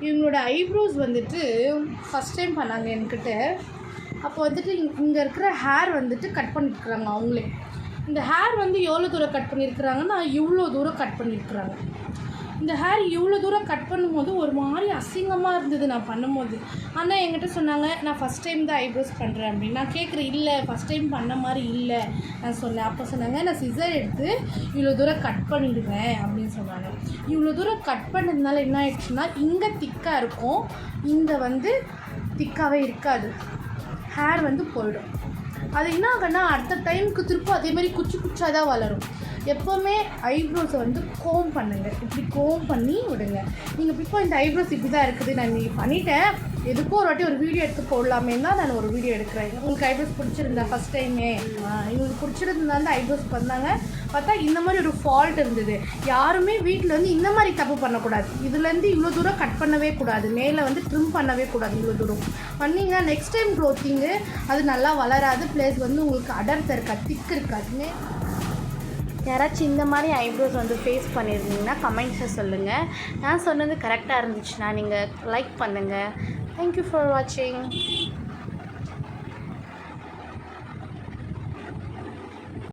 இவங்களோட ஐப்ரோஸ் வந்துட்டு first time பண்ணாங்க என்கிட்ட. அப்போ வந்துட்டு இங்கே இருக்கிற ஹேர் வந்துட்டு கட் பண்ணியிருக்கிறாங்க அவங்களே. இந்த ஹேர் வந்து எவ்வளோ தூரம் கட் பண்ணியிருக்கிறாங்கன்னா இவ்வளோ தூரம் கட் பண்ணியிருக்கிறாங்க. இந்த ஹேர் இவ்வளோ தூரம் கட் பண்ணும்போது ஒரு மாதிரி அசிங்கமாக இருந்தது நான் பண்ணும்போது. ஆனால் என்கிட்ட சொன்னாங்க, நான் ஃபஸ்ட் டைம் தான் ஐப்ரோஸ் பண்ணுறேன் அப்படின்னு. நான் கேட்குறேன், இல்லை ஃபஸ்ட் டைம் பண்ண மாதிரி இல்லை நான் சொன்னேன். அப்போ சொன்னாங்க, நான் சிசர் எடுத்து இவ்வளோ தூரம் கட் பண்ணிவிடுவேன் அப்படின்னு சொன்னாங்க. இவ்வளோ தூரம் கட் பண்ணதுனால என்ன ஆயிடுச்சுன்னா, இங்கே திக்காக இருக்கும், இங்கே வந்து திக்காகவே இருக்காது, ஹேர் வந்து போயிடும். அது என்ன ஆகுன்னா அடுத்த டைமுக்கு திரும்ப அதேமாதிரி குச்சி குச்சாக தான் வளரும். எப்போவுமே ஐப்ரோஸை வந்து கோம் பண்ணுங்கள், இப்படி கோம் பண்ணி விடுங்க. நீங்கள் இப்போ இந்த ஐப்ரோஸ் இப்படி தான் இருக்குது, நான் நீங்கள் பண்ணிட்டேன், எதுக்கும் ஒரு வாட்டி ஒரு வீடியோ எடுத்து போடலாமே தான் நான் ஒரு வீடியோ எடுக்கிறேன். உங்களுக்கு ஐப்ரோஸ் பிடிச்சிருந்தா ஃபஸ்ட் டைமே இவங்களுக்கு பிடிச்சிருந்தா வந்து ஐப்ரோஸ் பண்ணாங்க. பார்த்தா இந்த மாதிரி ஒரு ஃபால்ட் இருந்தது. யாருமே வீட்டில் வந்து இந்த மாதிரி தப்பு பண்ணக்கூடாது. இதுலேருந்து இவ்வளோ தூரம் கட் பண்ணவே கூடாது, மேலே வந்து ட்ரிம் பண்ணவே கூடாது. இவ்வளோ தூரம் பண்ணிங்கன்னா நெக்ஸ்ட் டைம் க்ரோத்திங்கு அது நல்லா வளராது, ப்ளஸ் வந்து உங்களுக்கு அடர்த்த இருக்காது, திக்கு இருக்காதுன்னு. யாராச்சும் இந்த மாதிரி ஐப்ரோஸ் வந்து ஃபேஸ் பண்ணியிருந்தீங்கன்னா கமெண்ட்ஸில் சொல்லுங்கள். நான் சொன்னது கரெக்டாக இருந்துச்சுன்னா நீங்கள் லைக் பண்ணுங்கள். தேங்க்யூ ஃபார் வாட்சிங்.